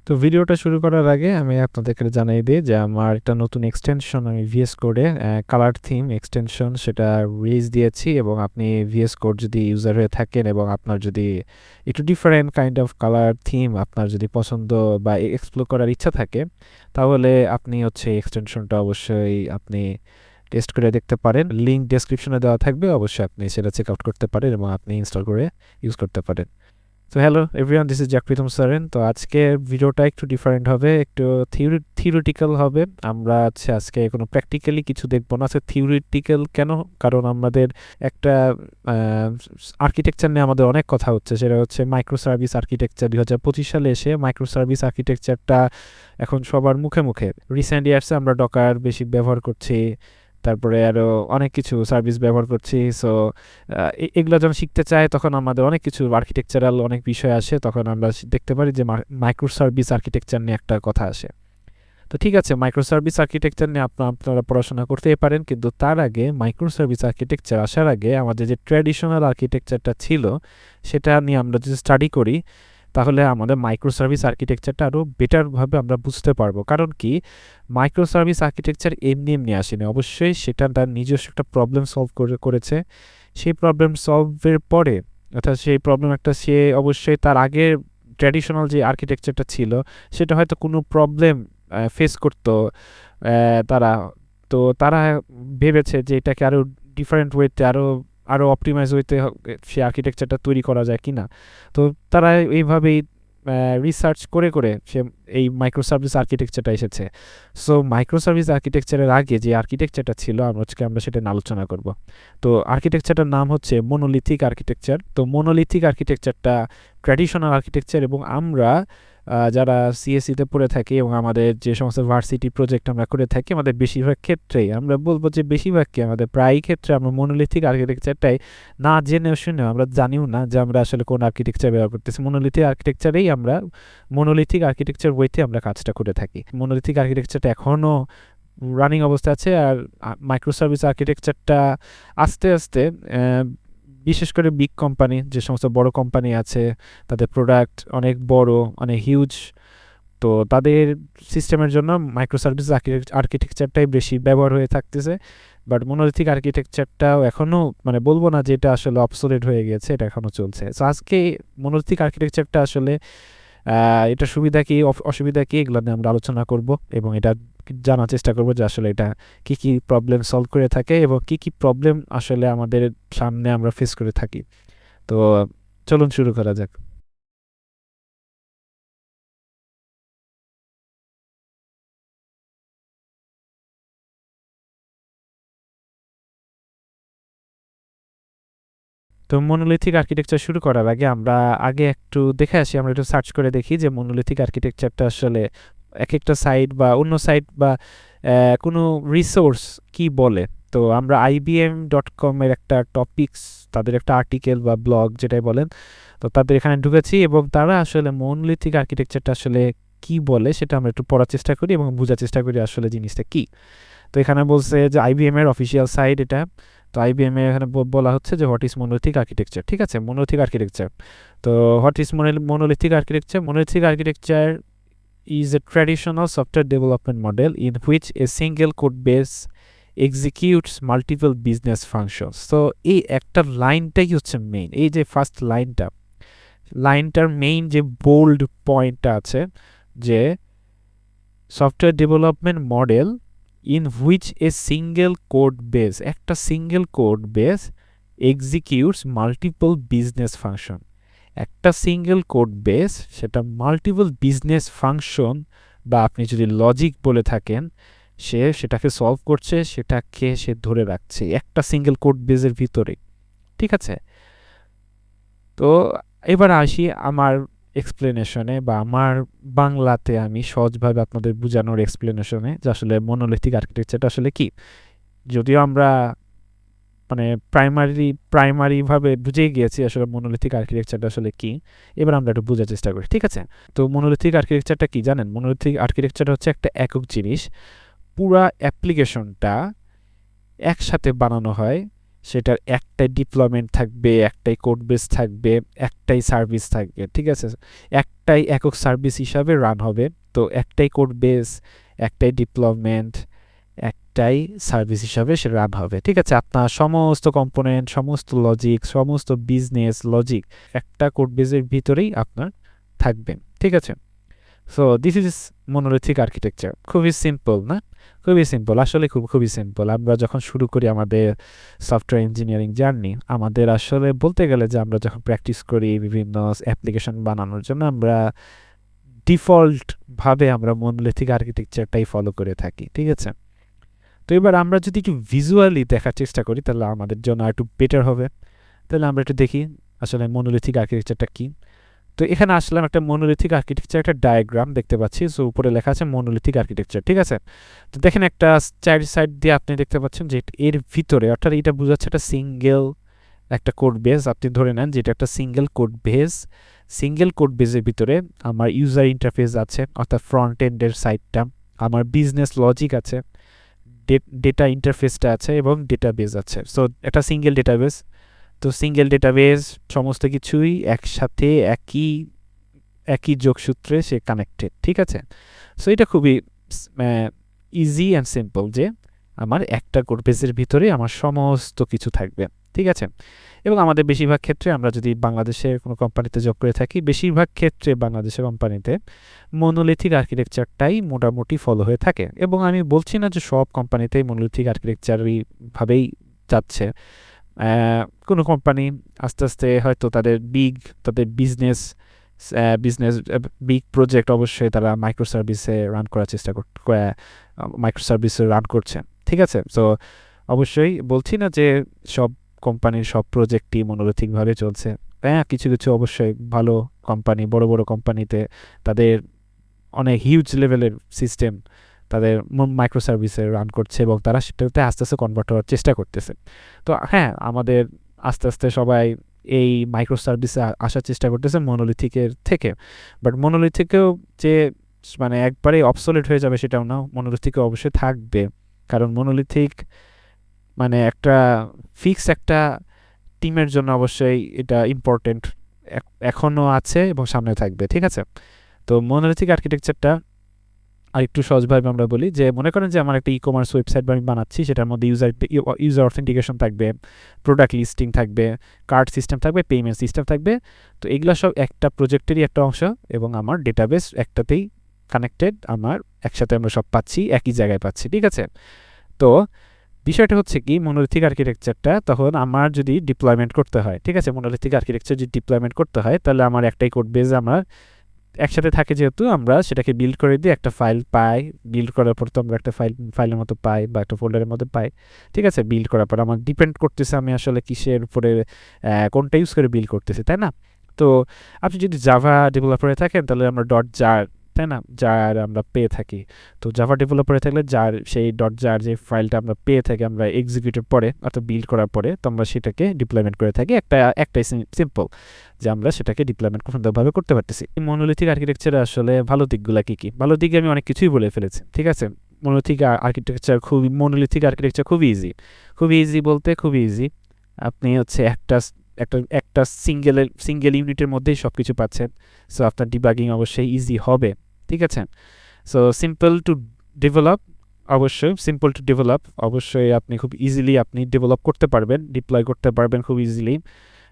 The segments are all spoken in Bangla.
তো ভিডিওটা শুরু করার আগে আমি আপনাদেরকে জানাই দিই যে আমার একটা নতুন এক্সটেনশন আমি ভিএস কোডে কালার থিম এক্সটেনশন সেটা রিলিজ দিয়েছি এবং আপনি ভিএস কোড যদি ইউজার হয়ে থাকেন এবং আপনার যদি একটু different kind of colour theme আপনার যদি পছন্দ বা এক্সপ্লোর করার ইচ্ছা থাকে তাহলে আপনি হচ্ছে এক্সটেনশনটা অবশ্যই আপনি টেস্ট করে দেখতে পারেন। লিঙ্ক ডেসক্রিপশনে দেওয়া থাকবে, অবশ্যই আপনি সেটা চেক আউট করতে পারেন এবং আপনি ইনস্টল করে ইউজ করতে পারেন। তো hello everyone, this is Pritam Soren. তো আজকে ভিডিওটা একটু ডিফারেন্ট হবে, একটু থিওরিটিক্যাল হবে। আমরা আজকে কোনো প্র্যাকটিক্যালি কিছু দেখবো না। আজকে থিওরিটিক্যাল কেন? কারণ আমাদের একটা আর্কিটেকচার নিয়ে আমাদের অনেক কথা হচ্ছে, সেটা হচ্ছে মাইক্রোসার্ভিস আর্কিটেকচার। 2025 সালে এসে মাইক্রোসার্ভিস আর্কিটেকচারটা এখন সবার মুখে মুখে। রিসেন্ট ইয়ার্সে আমরা ডকার বেশি ব্যবহার করছি, তারপরে আরও অনেক কিছু সার্ভিস ব্যবহার করছি। সো এগুলো যখন শিখতে চাই তখন আমাদের অনেক কিছু আর্কিটেকচারাল অনেক বিষয় আসে, তখন আমরা দেখতে পারি যে মাইক্রো সার্ভিস আর্কিটেকচার নিয়ে একটা কথা আসে। তো ঠিক আছে, মাইক্রো সার্ভিস আর্কিটেকচার নিয়ে আপনারা পড়াশোনা করতেই পারেন, কিন্তু তার আগে মাইক্রো সার্ভিস আর্কিটেকচার আসার আগে আমাদের যে ট্র্যাডিশনাল আর্কিটেকচারটা ছিল সেটা নিয়ে আমরা যদি স্টাডি করি তাহলে আমাদের মাইক্রো সার্ভিস আর্কিটেকচারটা আরও বেটারভাবে আমরা বুঝতে পারবো। কারণ কি, মাইক্রো সার্ভিস আর্কিটেকচার এমনি এমনি আসেনি, অবশ্যই সেটা তার নিজস্ব একটা প্রবলেম সলভ করেছে। সেই প্রবলেম সলভের পরে, অর্থাৎ সেই প্রবলেম একটা সে অবশ্যই তার আগের ট্র্যাডিশনাল যে আর্কিটেকচারটা ছিল সেটা হয়তো কোনো প্রবলেম ফেস করতো তারা। তো তারা ভেবেছে যে এটাকে আরও ডিফারেন্ট ওয়েতে আরও অপটিমাইজ ওয়েতে সে আর্কিটেকচারটা তৈরি করা যায় কি না। তো তারা এইভাবেই রিসার্চ করে করে সে এই মাইক্রোসার্ভিস আর্কিটেকচারটা এসেছে। সো মাইক্রোসার্ভিস আর্কিটেকচারের আগে যে আর্কিটেকচারটা ছিল আমরা সেটা নিয়ে আলোচনা করব। তো আর্কিটেকচারটার নাম হচ্ছে মনোলিথিক আর্কিটেকচার। তো মনোলিথিক আর্কিটেকচারটা ট্র্যাডিশনাল আর্কিটেকচার, এবং আমরা যারা সিএসসিতে পড়ে থাকি এবং আমাদের যে সমস্ত ভার্সিটি প্রজেক্ট আমরা করে থাকি, আমাদের বেশিরভাগ ক্ষেত্রেই আমরা বলবো যে বেশিরভাগকে আমাদের প্রায় ক্ষেত্রে আমরা মনোলিথিক আর্কিটেকচারটাই না জেনে শুনেও, আমরা জানিও না যে আমরা আসলে কোন আর্কিটেকচার ব্যবহার করতেছি। মনোলিথিক আর্কিটেকচারেই আমরা মনোলিথিক আর্কিটেকচার ওয়েতে আমরা কাজটা করে থাকি। মনোলিথিক আর্কিটেকচারটা এখনও রানিং অবস্থা আছে, আর মাইক্রোসার্ভিস আর্কিটেকচারটা আস্তে আস্তে বিশেষ করে বিগ কোম্পানি, যে সমস্ত বড় কোম্পানি আছে তাদের প্রোডাক্ট অনেক বড়, অনেক হিউজ, তো তাদের সিস্টেমের জন্য মাইক্রোসার্ভিস আর্কিটেকচারটাই বেশি ব্যবহার হয়ে থাকতেছে। বাট মনোলিথিক আর্কিটেকচারটাও এখনও, মানে বলবো না যে এটা আসলে অবসোলেট হয়ে গেছে, এটা এখনও চলছে। সো আজকে মনোলিথিক আর্কিটেকচারটা আসলে এটা সুবিধা কি অসুবিধা কি এগুলো নিয়ে আমরা আলোচনা করব এবং এটা জানার চেষ্টা করব যে আসলে এটা কি কি প্রবলেম সলভ করে থাকে এবং কি কি প্রবলেম আসলে আমাদের সামনে আমরা ফেস করে থাকি। তো চলুন শুরু করা যাক। তো মনোলিথিক আর্কিটেকচার শুরু করার আগে আমরা একটু দেখে আসি, আমরা একটু সার্চ করে দেখি যে মনোলিথিক আর্কিটেকচারটা আসলে এক একটা সাইট বা অন্য সাইট বা কোনো রিসোর্স কি বলে। তো আমরা IBM.com এর একটা টপিকস, তাদের একটা আর্টিকেল বা ব্লগ যেটাই বলেন, তো তাদের এখানে ঢুকেছি এবং তারা আসলে মনোলিথিক আর্কিটেকচারটা আসলে কি বলে সেটা আমরা একটু পড়ার চেষ্টা করি এবং বোঝার চেষ্টা করি আসলে জিনিসটা কি। তো এখানে বলছে যে IBM এর অফিসিয়াল সাইট এটা। তো IBM এর এখানে বলা হচ্ছে যে হোয়াট ইজ মনোলিথিক আর্কিটেকচার। ঠিক আছে, মনোলিথিক আর্কিটেকচার। তো what is monolithic architecture? Monolithic architecture is a traditional software development model in which a single code base executes multiple business functions. So এই একটা লাইনটাই হচ্ছে মেইন, এই যে ফার্স্ট লাইনটার মেইন যে বোল্ড পয়েন্টটা আছে যে software development model in which a single code base, একটা single code base executes multiple business function. একটা সিঙ্গেল কোড বেস, সেটা মাল্টিপল বিজনেস ফাংশন বা আপনি যদি লজিক বলে থাকেন, সেটাকে সলভ করছে, সেটাকে সে ধরে রাখছে একটা সিঙ্গেল কোড বেসের ভিতরে। ঠিক আছে, তো এবার আসি আমার এক্সপ্লেনেশনে বা আমার বাংলাতে আমি সহজভাবে আপনাদের বোঝানোর এক্সপ্লেনেশনে যে আসলে মনোলিথিক আর্কিটেকচারটা আসলে কি। যদিও আমরা মানে প্রাইমারিভাবে বুঝেই গিয়েছি আসলে মনোলিথিক আর্কিটেকচারটা আসলে কি, এবার আমরা একটু বোঝার চেষ্টা করি। ঠিক আছে, তো মনোলিথিক আর্কিটেকচারটা কি জানেন? মনোলিথিক আর্কিটেকচারটা হচ্ছে একটা একক জিনিস, পুরা অ্যাপ্লিকেশনটা একসাথে বানানো হয় সেটার একটাই ডিপ্লয়মেন্ট থাকবে, একটাই কোড বেস থাকবে, একটাই সার্ভিস থাকবে, ঠিক আছে? একটাই একক সার্ভিস হিসাবে রান হবে। তো একটাই কোড বেস, একটাই ডিপ্লয়মেন্ট, একটাই সার্ভিস হিসাবে সে রান হবে, ঠিক আছে? আপনার সমস্ত কম্পোনেন্ট, সমস্ত লজিক, সমস্ত বিজনেস লজিক একটা কোড বেসের ভিতরেই আপনার থাকবে, ঠিক আছে? So this is monolithic architecture. খুবই সিম্পল না? খুবই সিম্পল, আসলে খুবই সিম্পল। আমরা যখন শুরু করি আমাদের সফটওয়্যার ইঞ্জিনিয়ারিং জার্নি, আমাদের আসলে বলতে গেলে যে আমরা যখন প্র্যাকটিস করি বিভিন্ন অ্যাপ্লিকেশন বানানোর জন্য, আমরা ডিফল্টভাবে আমরা মনোলিথিক আর্কিটেকচারটাই ফলো করে থাকি, ঠিক আছে? তো এবার আমরা যদি একটু ভিজুয়ালি দেখার চেষ্টা করি তাহলে আমাদের জন্য একটু বেটার হবে। তাহলে আমরা একটু দেখি আসলে মনোলিথিক আর্কিটেকচারটা কী। তো এখানে আসলাম, একটা মনোলিথিক আর্কিটেকচার একটা ডায়াগ্রাম দেখতে পাচ্ছি। সো উপরে লেখা আছে মনোলিথিক আর্কিটেকচার, ঠিক আছে? তো দেখেন একটা চার সাইড দিয়ে আপনি দেখতে পাচ্ছেন যে এর ভিতরে, অর্থাৎ এটা বোঝাচ্ছে একটা সিঙ্গেল একটা কোড বেস। আপনি ধরে নেন যেটা একটা single code base. Single quote বেসের ভিতরে আমার ইউজার ইন্টারফেস আছে, অর্থাৎ ফ্রন্ট এন্ডের সাইডটা, আমার বিজনেস লজিক আছে, ডেটা ইন্টারফেসটা আছে এবং ডেটাবেস আছে। সো একটা সিঙ্গেল ডেটাবেস। তো সিঙ্গেল ডেটাবেস সমস্ত কিছুই একসাথে একই যোগসূত্রে সে কানেক্টেড, ঠিক আছে? সো এটা খুবই ইজি অ্যান্ড সিম্পল যে আমার একটা কোড বেসের ভিতরে আমার সমস্ত কিছু থাকবে, ঠিক আছে? এবং আমাদের বেশিরভাগ ক্ষেত্রে, আমরা যদি বাংলাদেশের কোনো কোম্পানিতে জব করে থাকি, বেশিরভাগ ক্ষেত্রে বাংলাদেশের কোম্পানিতে মনোলিথিক আর্কিটেকচারটাই মোটামুটি ফলো হয়ে থাকে। এবং আমি বলছি না যে সব কোম্পানিতেই মনোলিথিক আর্কিটেকচারই ভাবেই যাচ্ছে। কোনো কোম্পানি আস্তে আস্তে হয়তো তাদের বিজনেস বিজনেস বিগ প্রজেক্ট অবশ্যই তারা মাইক্রোসার্ভিসে রান করার চেষ্টা মাইক্রোসার্ভিসে রান করছে, ঠিক আছে? সো অবশ্যই বলছি না যে সব কোম্পানির সব প্রজেক্টই মনোলিথিকভাবে চলছে। হ্যাঁ, কিছু কিছু অবশ্যই ভালো কোম্পানি, বড় বড় কোম্পানিতে তাদের অনেক হিউজ লেভেলের সিস্টেম তাদের মাইক্রোসার্ভিসে রান করছে এবং তারা সেটাতে আস্তে আস্তে কনভার্ট হওয়ার চেষ্টা করতেছে। তো হ্যাঁ, আমাদের আস্তে আস্তে সবাই এই মাইক্রোসার্ভিসে আসার চেষ্টা করতেছে মনোলিথিকের থেকে। বাট মনোলিথিকেও যে মানে একবারেই অবসোলেট হয়ে যাবে সেটাও না, মনোলিথিকে অবশ্যই থাকবে। কারণ মনোলিথিক মানে একটা ফিক্স একটা টিমের জন্য অবশ্যই এটা ইম্পর্টেন্ট, এখনও আছে এবং সামনে থাকবে, ঠিক আছে? তো মনোলিথিক আর্কিটেকচারটা আর একটু সহজভাবে আমরা বলি যে, মনে করেন যে আমার একটা ই কমার্স ওয়েবসাইট আমি বানাচ্ছি, সেটার মধ্যে ইউজার অথেন্টিকেশন থাকবে, প্রোডাক্ট লিস্টিং থাকবে, কার্ড সিস্টেম থাকবে, পেমেন্ট সিস্টেম থাকবে। তো এগুলো সব একটা প্রজেক্টেরই একটা অংশ এবং আমার ডেটাবেস একটাতেই কানেক্টেড, আমার একসাথে আমরা সব পাচ্ছি, একই জায়গায় পাচ্ছি, ঠিক আছে? তো বিষয়টা হচ্ছে কি, মনোলিথিক আর্কিটেকচারটা তখন আমার যদি ডিপ্লয়মেন্ট করতে হয়, ঠিক আছে? মনোলিথিক আর্কিটেকচার যদি ডিপ্লয়মেন্ট করতে হয় তাহলে আমার একটাই কোড বেস আমার একসাথে থাকে, যেহেতু আমরা সেটাকে বিল্ড করে দিয়ে একটা ফাইল পাই। বিল্ড করার পর তো আমরা একটা ফাইলের মতো পাই বা একটা ফোল্ডারের মতো পাই, ঠিক আছে? বিল্ড করার পর আমার ডিপেন্ড করতেছে আমি আসলে কিসের উপরে কোনটা ইউজ করে বিল্ড করতেছি, তাই না? তো আপনি যদি জাভা ডেভেলপারে থাকেন তাহলে আমরা .jar, তাই না, জার আমরা পেয়ে থাকি। তো জাভা ডেভেলপারে থাকলে জার, সেই .jar যে ফাইলটা আমরা পেয়ে থাকি, আমরা এক্সিকিউটের পরে অর্থাৎ বিল্ড করার পরে তো আমরা সেটাকে ডিপ্লয়মেন্ট করে থাকি। একটাই সিম্পল যে আমরা সেটাকে ডিপ্লয়মেন্ট খুব সুন্দরভাবে করতে পারতেছি। এই মনোলিথিক আর্কিটেকচারে আসলে ভালো দিকগুলো কী কী? ভালো দিকে আমি অনেক কিছুই বলে ফেলেছি, ঠিক আছে? মনোলিথিক আর্কিটেকচার খুবই ইজি বলতে খুবই ইজি। আপনি হচ্ছে একটা সিঙ্গেল ইউনিটের মধ্যেই সব কিছু পাচ্ছেন। সো আপনার ডিবাগিং অবশ্যই ইজি হবে, ঠিক আছে? সো সিম্পল টু ডেভেলপ, অবশ্যই আপনি খুব ইজিলি আপনি ডেভেলপ করতে পারবেন, ডিপ্লয় করতে পারবেন খুব ইজিলি।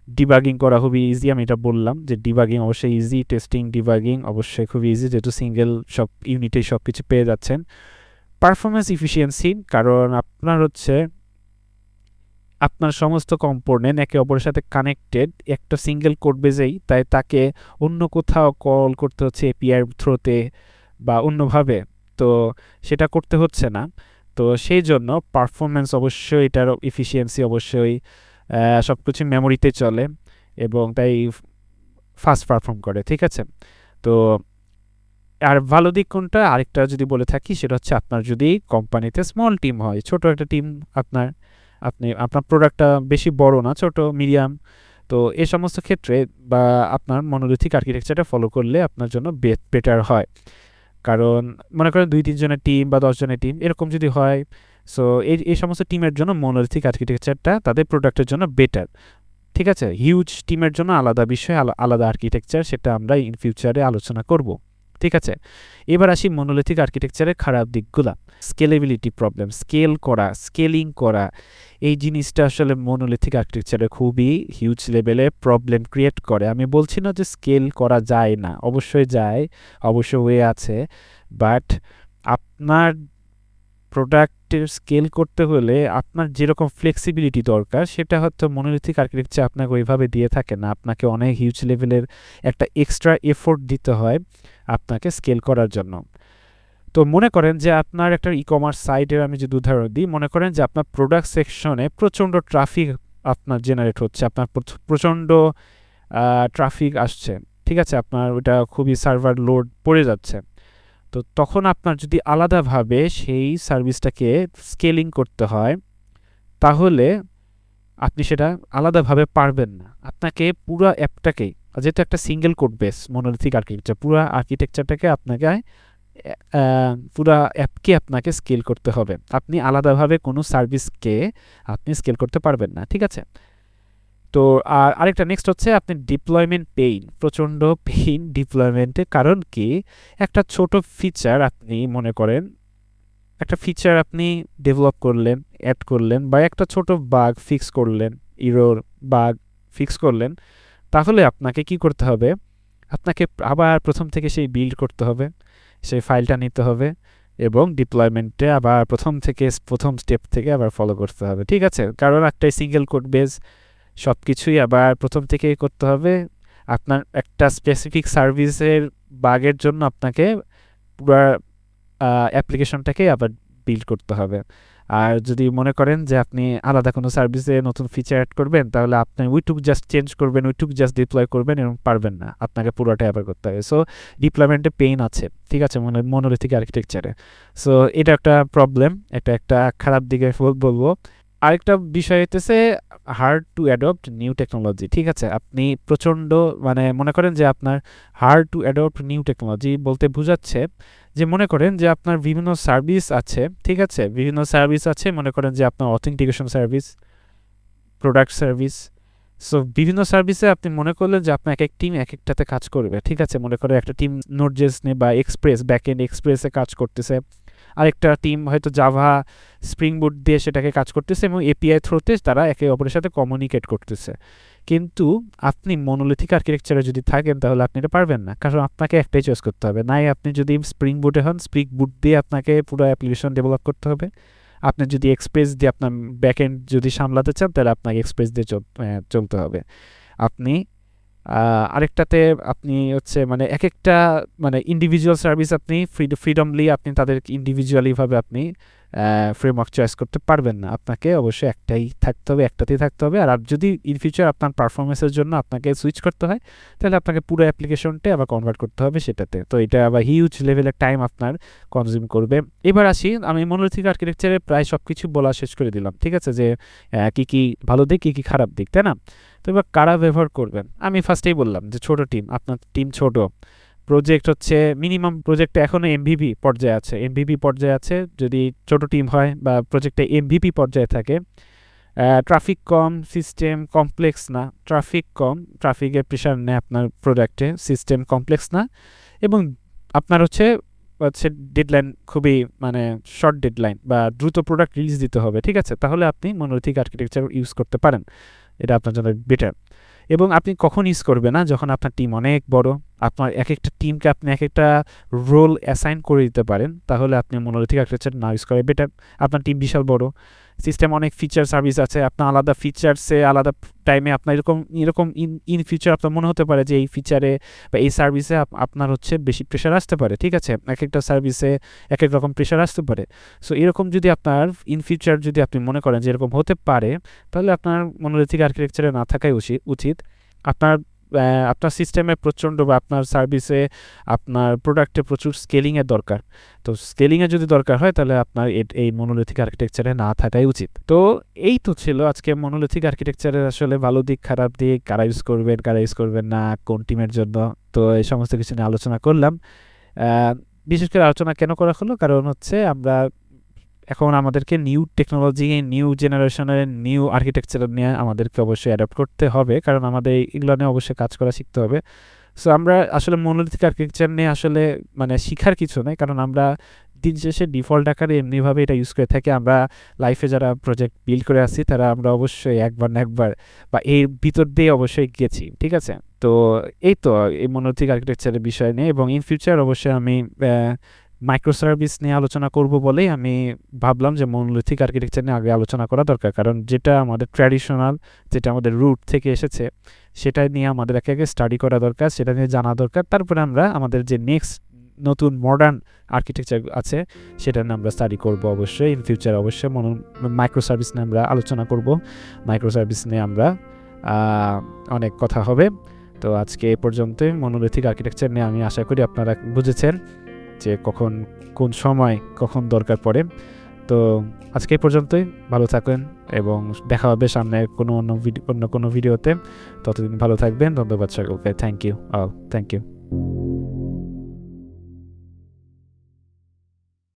ডিবাগিং করা খুবই ইজি, আমি এটা বললাম যে ডিবাগিং অবশ্যই ইজি, টেস্টিং ডিবাগিং অবশ্যই খুব ইজি, যেহেতু সিঙ্গেল সব ইউনিটেই সব কিছু পেয়ে যাচ্ছেন। পারফরমেন্স ইফিসিয়েন্সি, কারণ আপনার সমস্ত কম্পোনেন্ট একে অপরের সাথে কানেক্টেড একটা সিঙ্গেল কোড বেজেই, তাই তাকে অন্য কোথাও কল করতে হচ্ছে এপিআই থ্রোতে বা অন্যভাবে, তো সেটা করতে হচ্ছে না। তো সেই জন্য পারফরমেন্স অবশ্যই, এটার ইফিসিয়েন্সি অবশ্যই, সব কিছু মেমোরিতে চলে এবং তাই ফাস্ট পারফর্ম করে, ঠিক আছে? তো আর ভালো দিক কোনটা আরেকটা যদি বলে থাকি, সেটা হচ্ছে আপনার যদি কোম্পানিতে স্মল টিম হয়, ছোট একটা টিম, আপনার প্রোডাক্টটা বেশি বড় না, ছোট মিডিয়াম, তো এই সমস্ত ক্ষেত্রে বা আপনার মনোলিথিক আর্কিটেকচারটা ফলো করলে আপনার জন্য বেটার হয়। কারণ মনে করেন 2-3 জনের টিম বা 10 জনের টিম এরকম যদি হয়, সো এই সমস্ত টিমের জন্য মনোলিথিক আর্কিটেকচারটা তাদের প্রোডাক্টের জন্য বেটার। ঠিক আছে, হিউজ টিমের জন্য আলাদা বিষয়, আলাদা আর্কিটেকচার, সেটা আমরা ইন ফিউচারে আলোচনা করব। ঠিক আছে, এবার আসি মনোলিথিক আর্কিটেকচারের খারাপ দিকগুলা। স্কেলেবিলিটি প্রবলেম, স্কেলিং করা, এই জিনিসটা আসলে মনোলিথিক আর্কিটেকচারে খুবই হিউজ লেভেলে প্রবলেম ক্রিয়েট করে। আমি বলছি না যে স্কেল করা যায় না, অবশ্যই যায়, অবশ্য ওয়ে আছে, বাট আপনার প্রোডাক্টের স্কেল করতে হলে আপনার যেরকম ফ্লেক্সিবিলিটি দরকার সেটা হয়তো মনোলিথিক আর্কিটেকচার আপনাকে ওইভাবে দিয়ে থাকে না। আপনাকে অনেক হিউজ লেভেলের একটা এক্সট্রা এফোর্ট দিতে হয় আপনাকে স্কেল করার জন্য। তো মনে করেন যে আপনার একটা ই কমার্স সাইটের আমি যদি উদাহরণ দিই, মনে করেন যে আপনার প্রোডাক্ট সেকশনে প্রচণ্ড ট্রাফিক আপনার জেনারেট হচ্ছে, আপনার প্রচণ্ড ট্রাফিক আসছে। ঠিক আছে, আপনার ওটা খুবই সার্ভার লোড পড়ে যাচ্ছে। তো তখন আপনার যদি আলাদাভাবে সেই সার্ভিসটাকে স্কেলিং করতে হয়, তাহলে আপনি সেটা আলাদাভাবে পারবেন না। আপনাকে পুরো অ্যাপটাকেই, যেহেতু একটা single code base monolithic architecture, পুরো আর্কিটেকচারটাকে আপনাকে পুরো অ্যাপকে আপনাকে স্কেল করতে হবে। আপনি আলাদাভাবে কোনো সার্ভিসকে আপনি স্কেল করতে পারবেন না। ঠিক আছে, তো আরেকটা নেক্সট হচ্ছে আপনি ডিপ্লয়মেন্ট প্রচণ্ড পেইন ডিপ্লয়মেন্টে। কারণ কি, একটা ছোট ফিচার আপনি মনে করেন, একটা ফিচার আপনি ডেভেলপ করলেন, অ্যাড করলেন, বা একটা ছোট বাগ ফিক্স করলেন, ইরোর বাগ ফিক্স করলেন, তাহলে আপনাকে কি করতে হবে, আপনাকে আবার প্রথম থেকে সেই বিল্ড করতে হবে, সেই ফাইলটা নিতে হবে এবং ডিপ্লয়মেন্টে আবার প্রথম স্টেপ থেকে আবার ফলো করতে হবে। ঠিক আছে, কারণ একটা সিঙ্গেল কোড বেস সব কিছুই আবার প্রথম থেকে করতে হবে। আপনার একটা স্পেসিফিক সার্ভিসের বাগের জন্য আপনাকে পুরো অ্যাপ্লিকেশনটাকে আবার বিল্ড করতে হবে। আর যদি মনে করেন যে আপনি আলাদা কোনো সার্ভিসে নতুন ফিচার অ্যাড করবেন, তাহলে আপনি ওইটুক জাস্ট চেঞ্জ করবেন, ওইটুক জাস্ট ডিপ্লয় করবেন, এবং পারবেন না, আপনাকে পুরোটাই আবার করতে হবে। সো ডিপ্লয়মেন্টে পেইন আছে। ঠিক আছে, মনোলিথিক আর্কিটেকচারে। সো এটা একটা প্রবলেম, এটা একটা খারাপ দিকে বলবো। আরেকটা বিষয় হইতেছে hard to adopt new technology. ঠিক আছে, আপনি প্রচণ্ড মনে করেন যে আপনার hard to adopt new technology বলতে বোঝাচ্ছে যে মনে করেন যে আপনার বিভিন্ন সার্ভিস আছে। ঠিক আছে, বিভিন্ন সার্ভিস আছে, মনে করেন যে আপনার authentication service, product service. So বিভিন্ন সার্ভিসে আপনি মনে করলেন যে আপনার এক এক টিম এক একটাতে কাজ করবে। ঠিক আছে, মনে করেন একটা টিম নোডজেস নিয়ে বা এক্সপ্রেস, ব্যাকএন্ড এক্সপ্রেসে কাজ করতেছে, আরেকটা টিম হয়তো জাভা স্প্রিং বুট দিয়ে সেটাকে কাজ করতেছে, এবং এপিআই থ্রুতে তারা একে অপরের সাথে কমিউনিকেট করতেছে। কিন্তু আপনি মনোলিথিক আর্কিটেকচারে যদি থাকেন তাহলে আপনি এটা পারবেন না, কারণ আপনাকে একটাই চয়েস করতে হবে। নাই আপনি যদি স্প্রিং বুটে হন, স্প্রিং বুট দিয়ে আপনাকে পুরো অ্যাপ্লিকেশন ডেভেলপ করতে হবে। আপনি যদি এক্সপ্রেস দিয়ে আপনার ব্যাকএন্ড যদি সামলাতে চান, তাহলে আপনাকে এক্সপ্রেস দিয়ে চলতে হবে। আপনি আরেকটাতে আপনি হচ্ছে এক একটা ইন্ডিভিজুয়াল সার্ভিস আপনি ফ্রিডমলি আপনি তাদের ইন্ডিভিজুয়ালিভাবে আপনি ফ্রেমওয়ার্ক চয়েস করতে পারবেন না। আপনাকে অবশ্যই একটাতেই থাকতে হবে। আর যদি ইন ফিউচার আপনার পারফরমেন্সের জন্য আপনাকে সুইচ করতে হয়, তাহলে আপনাকে পুরো অ্যাপ্লিকেশনটা আবার কনভার্ট করতে হবে সেটাতে। তো এটা আবার হিউজ লেভেলের টাইম আপনার কনজিউম করবে। এবার আসি, আমি মনোলিথিক আর্কিটেকচারে প্রায় সব কিছু বলা শেষ করে দিলাম। ঠিক আছে, যে কী কী ভালো দিক, কী কী খারাপ দিক, তাই না? তো এবার কারা ব্যবহার করবেন, আমি ফার্স্টেই বললাম যে ছোট টিম, আপনার টিম ছোট, প্রজেক্ট হচ্ছে মিনিমাম, প্রজেক্টে এখনও এমভিপি পর্যায়ে আছে। যদি ছোট টিম হয় বা প্রজেক্টে এমভিপি পর্যায়ে থাকে, ট্রাফিক কম, সিস্টেম কমপ্লেক্স না, ট্রাফিকের প্রেশার নেই আপনার প্রোডাক্টে, সিস্টেম কমপ্লেক্স না, এবং আপনার হচ্ছে ডেডলাইন খুবই শর্ট ডেডলাইন বা দ্রুত প্রোডাক্ট রিলিজ দিতে হবে। ঠিক আছে, তাহলে আপনি মনোলিথিক আর্কিটেকচার ইউজ করতে পারেন, এটা আপনার জন্য বেটার। এবং আপনি কখন ইউজ করবেন না, যখন আপনার টিম অনেক বড়, আপনার এক একটা টিমকে আপনি এক একটা রোল অ্যাসাইন করে দিতে পারেন, তাহলে আপনি মনোলিথিক আর্কিটেকচার না ইউজ করে বেটার। আপনার টিম বিশাল বড়, সিস্টেম অনেক ফিচার সার্ভিস আছে, আপনার আলাদা ফিচার্সে আলাদা টাইমে আপনার এরকম ইন ফিউচার আপনার মনে হতে পারে যে এই ফিচারে বা এই সার্ভিসে আপনার হচ্ছে বেশি প্রেশার আসতে পারে। ঠিক আছে, এক একটা সার্ভিসে এক এক রকম প্রেশার আসতে পারে। সো এরকম যদি আপনার ইন ফিউচার যদি আপনি মনে করেন যে এরকম হতে পারে, তাহলে আপনার মনোলিথিক আর্কিটেকচারে না থাকাই উচিত। আপনার সিস্টেমে প্রচণ্ড বা আপনার সার্ভিসে আপনার প্রোডাক্টে প্রচুর স্কেলিংয়ের দরকার। তো স্কেলিংয়ের যদি দরকার হয়, তাহলে আপনার এই মনোলিথিক আর্কিটেকচারে না থাকাই উচিত। তো এই তো ছিল আজকে মনোলিথিক আর্কিটেকচারের আসলে ভালো দিক, খারাপ দিক, কারা ইউজ করবেন না, কোন টিমের জন্য। তো এই সমস্ত কিছু নিয়ে আলোচনা করলাম। বিশেষ করে আলোচনা কেন করা হলো, কারণ হচ্ছে আমরা এখন আমাদেরকে নিউ টেকনোলজি, নিউ জেনারেশনের নিউ আর্কিটেকচার নিয়ে আমাদেরকে অবশ্যই অ্যাডাপ্ট করতে হবে, কারণ আমাদের এগুলো নিয়ে অবশ্যই কাজ করা শিখতে হবে। সো আমরা আসলে মনোলিথিক আর্কিটেকচার নিয়ে আসলে মানে শিখার কিছু নেই, কারণ আমরা দিন শেষে ডিফল্ট আকারে এমনিভাবে এটা ইউজ করে থাকি। আমরা লাইফে যারা প্রজেক্ট বিল্ড করে আসছি তারা আমরা অবশ্যই একবার না একবার বা এর ভিতর দিয়ে অবশ্যই গেছি, ঠিক আছে? তো এই তো এই মনোলিথিক আর্কিটেকচারের বিষয় নিয়ে, এবং ইন ফিউচার অবশ্যই আমি মাইক্রোসার্ভিস নিয়ে আলোচনা করব বলেই আমি ভাবলাম যে মনোলিথিক আর্কিটেকচার নিয়ে আগে আলোচনা করা দরকার, কারণ যেটা আমাদের ট্র্যাডিশনাল, যেটা আমাদের রুট থেকে এসেছে, সেটা নিয়ে আমাদের একে একে স্টাডি করা দরকার, সেটা নিয়ে জানা দরকার। তারপরে আমরা আমাদের যে নেক্সট নতুন মডার্ন আর্কিটেকচার আছে সেটা নিয়ে আমরা স্টাডি করব অবশ্যই ইন ফিউচার। অবশ্যই মাইক্রোসার্ভিস নিয়ে আমরা আলোচনা করব, মাইক্রোসার্ভিস নিয়ে আমরা অনেক কথা হবে। তো আজকে এই পর্যন্তই মনোলিথিক আর্কিটেকচার নিয়ে। আমি আশা করি আপনারা বুঝেছেন যে কখন কোন সময় কখন দরকার পড়ে। তো আজকে এই পর্যন্তই, ভালো থাকেন এবং দেখা হবে সামনে অন্য কোনো ভিডিওতে। ততদিন ভালো থাকবেন, ধন্যবাদ সকলকে, থ্যাংক ইউ।